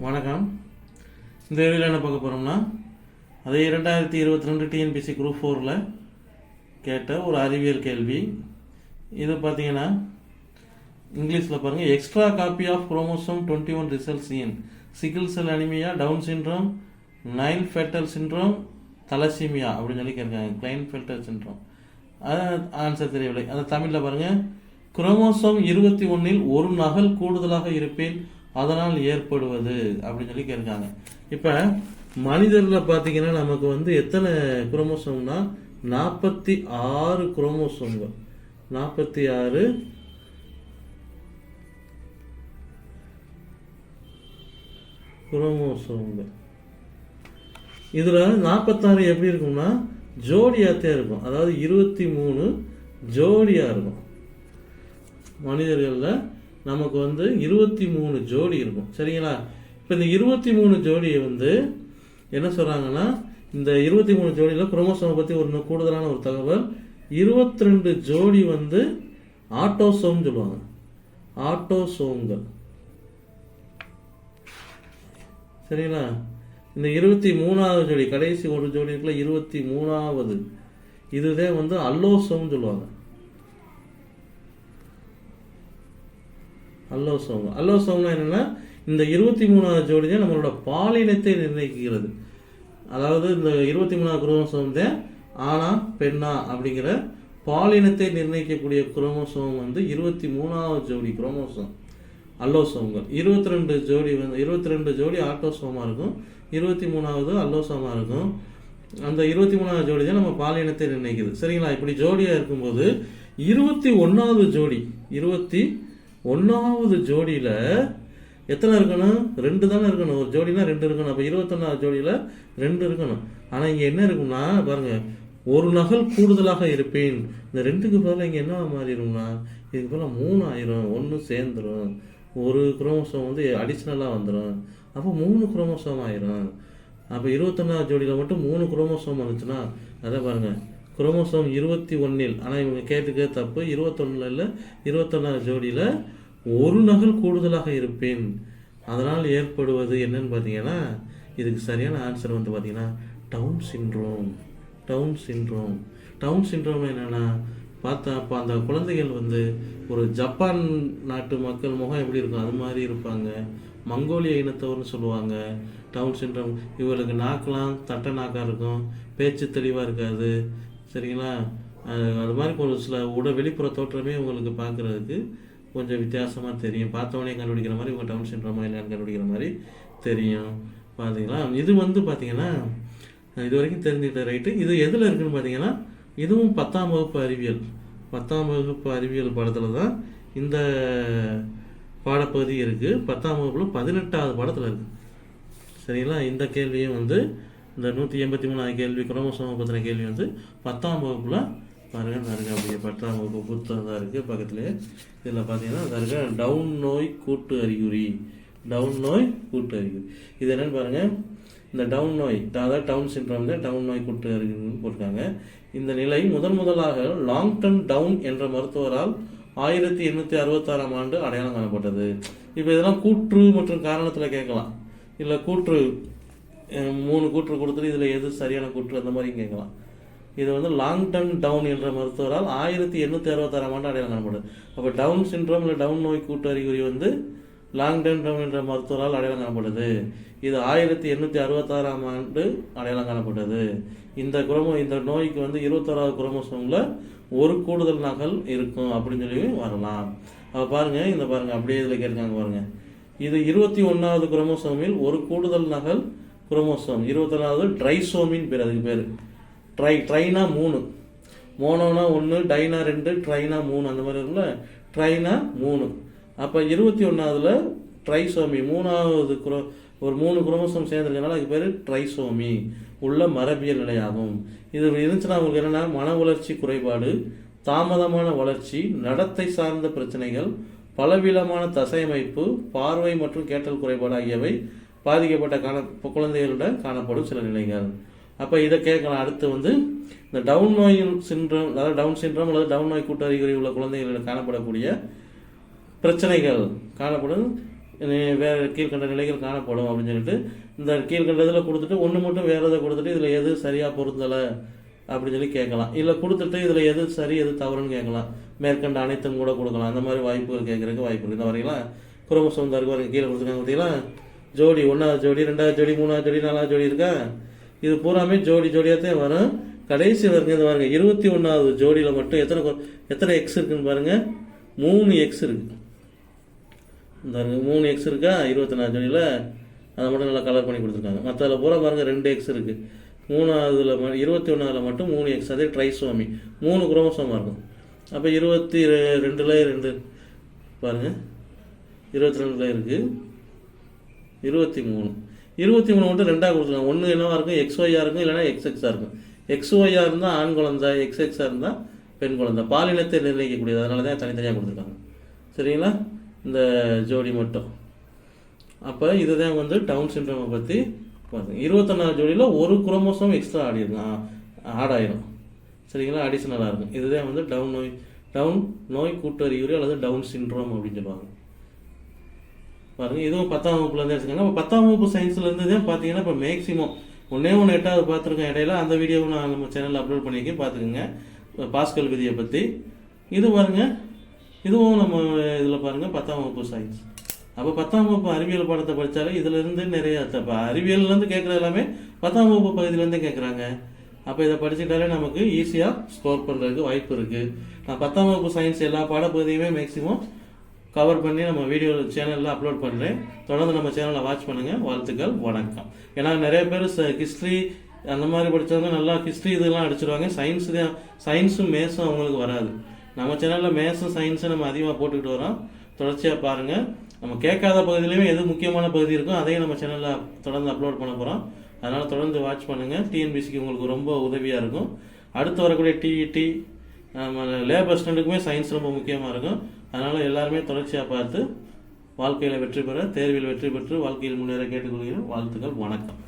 வணக்கம். இந்த வீடியோவில் என்ன பார்க்க போகிறோம்னா, அதே 2022 டிஎன்பிசி குரூப் 4ல் கேட்ட ஒரு அறிவியல் கேள்வி. இது பார்த்தீங்கன்னா இங்கிலீஷில் பாருங்கள், extra copy of chromosome 21 results in sickle cell anemia, down syndrome, Klinefelter syndrome, thalassemia அப்படின்னு சொல்லி கேட்குறாங்க. Klinefelter syndrome. அது ஆன்சர் தெரியவில்லை. அது தமிழில் பாருங்கள், குரோமோசோம் 21இல் ஒரு நகல் கூடுதலாக இருப்பேன், அதனால் ஏற்படுவது அப்படின்னு சொல்லி கேட்காங்க. இப்போ மனிதரில் பார்த்தீங்கன்னா நமக்கு எத்தனை குரோமோசோம்னா 46 குரோமோசோம்கள். 46 குரோமோசோம்கள். இதில் 46 எப்படி இருக்கும்னா ஜோடியாத்தே இருக்கும். அதாவது 23 ஜோடியாக இருக்கும். மனிதர்களில் நமக்கு 23 ஜோடி இருக்கும். சரிங்களா? இப்போ இந்த 23 ஜோடியை என்ன சொல்கிறாங்கன்னா, இந்த 23 ஜோடியில் குரோமோசோமை பற்றி ஒரு கூடுதலான ஒரு தகவல், 22 ஜோடி ஆட்டோசோம் சொல்லுவாங்க. ஆட்டோசோம்கள். சரிங்களா? இந்த 23வது ஜோடி, கடைசி ஒரு ஜோடி இருக்குல்ல, 23வது, இதுதான் அல்லோசோம் சொல்லுவாங்க. அல்லோசோம். அல்லோசோம்னா என்னன்னா, இந்த 23வது ஜோடி தான் நம்மளோட பாலினத்தை நிர்ணயிக்கிறது. அதாவது இந்த 23வது குரோமோசோம் தான் ஆனா பெண்ணா அப்படிங்கிற பாலினத்தை நிர்ணயிக்கக்கூடிய குரோமோசோம் 23வது ஜோடி குரோமோசோம் அல்லோசோம்கள். 22 ஜோடி ஆட்டோசோமா இருக்கும், 23வது அல்லோசோமா இருக்கும். அந்த 23வது ஜோடி தான் நம்ம பாலினத்தை நிர்ணயிக்குது. சரிங்களா? இப்படி ஜோடியா இருக்கும்போது 21வது ஜோடி, 21வது ஜோடியில் எத்தனை இருக்கணும்? 2 தானே இருக்கணும். ஒரு ஜோடினா 2 இருக்கணும். அப்போ 21வது ஜோடியில் 2 இருக்கணும். ஆனால் இங்கே என்ன இருக்கும்னா பாருங்க, ஒரு நகல் கூடுதலாக இருப்பேன். இந்த 2க்கு பதிலாக இங்கே என்ன மாறிடும்னா, இதுக்கு பதிலாக 3 ஆயிரும். 1 சேர்ந்துடும். ஒரு குரோமோசோம் அடிஷ்னலாக வந்துடும். அப்போ 3 குரோமோசோம் ஆயிரும். அப்போ 21வது ஜோடியில் மட்டும் 3 குரோமோசோம் வந்துச்சுன்னா, அதை பாருங்க, குரோமோசோம் 21இல், ஆனால் இவங்க கேட்டுக்க தப்பு, 21 இல்லை, 21வது ஜோடியில் ஒரு நகல் கூடுதலாக இருப்பேன், அதனால் ஏற்படுவது என்னன்னு பார்த்தீங்கன்னா, இதுக்கு சரியான ஆன்சர் பார்த்தீங்கன்னா Down syndrome. Down syndrome. Down syndrome என்னென்னா பார்த்தா, அப்போ அந்த குழந்தைகள் ஒரு ஜப்பான் நாட்டு மக்கள் முகம் எப்படி இருக்கும் அது மாதிரி இருப்பாங்க. மங்கோலிய இனத்தவர்னு சொல்லுவாங்க. Down syndrome. இவங்களுக்கு நாக்கெலாம் தட்டை நாக்காக இருக்கும், பேச்சு தெளிவாக இருக்காது. சரிங்களா? அது மாதிரி ஒரு சில வெளிப்புற தோற்றமே உங்களுக்கு பார்க்குறதுக்கு கொஞ்சம் வித்தியாசமாக தெரியும். பார்த்தவொடனே கண்டுபிடிக்கிற மாதிரி உங்கள் டவுன் சிண்ட்ரோமா இல்லைன்னு கண்டுபிடிக்கிற மாதிரி தெரியும். பார்த்தீங்களா? இது பார்த்தீங்கன்னா இது வரைக்கும் தெரிஞ்சுக்கிட்ட ரைட்டு. இது எதில் இருக்குதுன்னு பார்த்தீங்கன்னா, இதுவும் 10ஆம் வகுப்பு அறிவியல். 10ஆம் வகுப்பு அறிவியல் பாடத்தில் தான் இந்த பாடப்பகுதி இருக்குது. 10ஆம் வகுப்பில் 18வது பாடத்தில் இருக்குது. சரிங்களா? இந்த கேள்வியும் இந்த 183வது கேள்வி, குரோமோசோமை பற்றின கேள்வி 10ஆம் வகுப்பில் பாருங்கள் இருக்குது. அப்படியே 10ஆம் வகுப்பு புத்தகம் தான் இருக்குது பக்கத்துலேயே. இதில் பார்த்தீங்கன்னா அது இருக்க டவுன் நோய் கூட்டு அறிகுறி. டவுன் நோய் கூட்டு அறிகுறி இது என்னென்னு பாருங்கள். இந்த டவுன் நோய், அதாவது டவுன் சிண்ட்ரோம் தான் டவுன் நோய் கூட்டு அறிகுறின்னு போட்டிருக்காங்க. இந்த நிலை முதலாக லாங்டன் டவுன் என்ற மருத்துவரால் 1866ஆம் ஆண்டு அடையாளம் காணப்பட்டது. இப்போ இதெல்லாம் கூற்று மற்றும் காரணத்தில் கேட்கலாம். இல்லை கூற்று 3 கூற்று கொடுத்துட்டு இதில் எது சரியான கூற்று அந்த மாதிரி கேட்கலாம். இது லாங்டன் டவுன் என்ற மருத்துவரால் 1866ஆம் ஆண்டு அடையாளம் காணப்படுது. அப்போ டவுன் சிண்ட்ரோம் இல்லை டவுன் நோய் கூட்டு அறிகுறி லாங்டன் டவுன் என்ற மருத்துவரால் அடையாளம் காணப்படுது. இது 1866ஆம் ஆண்டு அடையாளம் காணப்பட்டது. இந்த நோய்க்கு 21வது குரோமோசோமில் ஒரு கூடுதல் நகல் இருக்கும் அப்படின்னு சொல்லி வரலாம். அப்போ பாருங்க, இந்த பாருங்க அப்படியே இதில் கேட்காங்க பாருங்க. இது 21வது குரோமோசோமில் ஒரு கூடுதல் நகல் குரோமோசோம் 21வது ட்ரைசோமின் பேர். அதுக்கு பேர் ட்ரைனா 3, மோனோனா 1, டைனா 2, ட்ரைனா 3, அந்த மாதிரி இருக்குல்ல, ட்ரைனா 3. அப்போ 21வதுல ட்ரைசோமி, 3வது ஒரு 3 குரோமோசோம் சேர்ந்துருக்கனால அதுக்கு பேர் ட்ரைசோமி உள்ள மரபியல் நிலையாகும். இது இருந்துச்சுன்னா அவங்களுக்கு என்னென்னா, மன வளர்ச்சி குறைபாடு, தாமதமான வளர்ச்சி, நடத்தை சார்ந்த பிரச்சனைகள், பலவீனமான தசையமைப்பு, பார்வை மற்றும் கேட்டல் குறைபாடு ஆகியவை பாதிக்கப்பட்ட குழந்தைகளுடன் காணப்படும் சில நிலைகள். அப்போ இதை கேட்கலாம். அடுத்து இந்த டவுன் நோய் சிண்ட்ரோம், அதாவது டவுன் சிண்ட்ரோம் அல்லது டவுன் நோய் கூட்டு அறிகுறி உள்ள குழந்தைகளிடம் காணப்படக்கூடிய பிரச்சனைகள் காணப்படும் வேறு கீழ்கண்ட நிலைகள் காணப்படும் அப்படின்னு சொல்லிட்டு இந்த கீழ்கண்டதில் கொடுத்துட்டு ஒன்று மட்டும் வேறு எதை கொடுத்துட்டு இதில் எது சரியாக பொருந்தலை அப்படின்னு சொல்லி கேட்கலாம். இல்லை கொடுத்துட்டு இதில் எது சரி எது தவறுன்னு கேட்கலாம். மேற்கண்ட அனைத்தும் கூட கொடுக்கலாம். அந்த மாதிரி வாய்ப்புகள் கேட்குறதுக்கு வாய்ப்பு இருக்குது. இந்த வரைக்கும் குரோமோசோம் தான் இருக்கு. கீழே கொடுத்துருக்காங்க பார்த்தீங்களா, ஜோடி 1வது ஜோடி 2வது ஜோடி 3வது ஜோடி 4வது ஜோடி இருக்கா. இது பூராமே ஜோடி ஜோடியாக தான் வரும். கடைசி வரைக்கும் இது பாருங்க 21வது ஜோடியில் மட்டும் எத்தனை எக்ஸ் இருக்குன்னு பாருங்க, 3 எக்ஸ் இருக்கு. இந்த 3 எக்ஸ் இருக்கா 24 ஜோடியில். அதை மட்டும் நல்லா கலர் பண்ணி கொடுத்துருக்காங்க. மற்றதில் பூரா பாருங்க 2 எக்ஸ் இருக்கு. 3வதுல 21ல் மட்டும் 3 எக்ஸ். அதே ட்ரைசோமி 3 குரோமோசோமாக இருக்கும். அப்போ 22ல் 2 பாருங்க, 22ல் இருக்குது 23 மட்டும் 2ஆக கொடுத்துருக்காங்க. ஒன்று என்னவா இருக்கும், XYயாக இருக்கும், இல்லைனா XXஆக இருக்கும். XYயாக இருந்தால் ஆண் குழந்தை, XXஆக இருந்தால் பெண் குழந்தை. பாலினத்தை நிர்ணயிக்கக்கூடியது. அதனால தான் தனித்தனியாக கொடுத்துருக்காங்க. சரிங்களா, இந்த ஜோடி மட்டும். அப்போ இதுதான் வந்து டவுன் சிண்ட்ரோமை பற்றி பாருங்க. 21வது ஜோடியில் ஒரு குரோமோசோம் எக்ஸ்ட்ரா ஆட் ஆயிரும். சரிங்களா, அடிஷனலாக இருக்கும். இதுதான் வந்து டவுன் நோய் கூட்டறிகுறி அல்லது டவுன் சிண்ட்ரோம் அப்படின்னு சொல்லுவாங்க. பாருங்கள், இதுவும் 10ஆம் வகுப்புலேருந்து எடுத்துக்காங்க. இப்போ 10ஆம் வகுப்பு சயின்ஸ்லேருந்து தான் பார்த்தீங்கன்னா இப்போ மேக்ஸிமம் 8வது பார்த்துருக்கேன் இடையில. அந்த வீடியோவை நான் நம்ம சேனலில் அப்லோட் பண்ணியிருக்கேன், பார்த்துக்குங்க. பாஸ்கல் விதியை பற்றி இது பாருங்க. இதுவும் நம்ம இதில் பாருங்கள் 10ஆம் வகுப்பு சயின்ஸ். அப்போ 10ஆம் வகுப்பு அறிவியல் பாடத்தை படித்தாலே இதிலேருந்து நிறைய இப்போ அறிவியல்லேருந்து கேட்குறது எல்லாமே 10ஆம் வகுப்பு பகுதியிலேருந்து கேட்குறாங்க. அப்போ இதை படிச்சுட்டாலே நமக்கு ஈஸியாக ஸ்கோர் பண்ணுறதுக்கு வாய்ப்பு இருக்குது. நான் 10ஆம் வகுப்பு சயின்ஸ் எல்லா பாடப்பகுதியுமே மேக்ஸிமம் கவர் பண்ணி நம்ம வீடியோ சேனலில் அப்லோட் பண்ணுறேன். தொடர்ந்து நம்ம சேனலை வாட்ச் பண்ணுங்கள். வாழ்த்துக்கள், வணக்கம். ஏன்னா நிறைய பேர் ஹிஸ்ட்ரி அந்த மாதிரி படித்தவங்க நல்லா ஹிஸ்ட்ரி இதெல்லாம் அடிச்சிருவாங்க. சயின்ஸும் மேத்ஸும் அவங்களுக்கு வராது. நம்ம சேனலில் மேத்ஸும் சயின்ஸும் நம்ம அதிகமாக போட்டுக்கிட்டு வரோம். தொடர்ச்சியாக பாருங்கள். நம்ம கேட்காத பகுதியிலையுமே எது முக்கியமான பகுதி இருக்கோ அதையும் நம்ம சேனலில் தொடர்ந்து அப்லோட் பண்ண போகிறோம். அதனால் தொடர்ந்து வாட்ச் பண்ணுங்கள். டிஎன்பிசிக்கு உங்களுக்கு ரொம்ப உதவியாக இருக்கும். அடுத்து வரக்கூடிய டிஇடி நம்ம லேப் அசிஸ்டண்ட்டுக்குமே சயின்ஸ் ரொம்ப முக்கியமாக இருக்கும். அதனால் எல்லாருமே தொடர்ச்சியாக பார்த்து வாழ்க்கையில் வெற்றி பெற, தேர்வில் வெற்றி பெற்று வாழ்க்கையில் முன்னேற கேட்டுக்கொள்கிறேன். வாழ்த்துக்கள், வணக்கம்.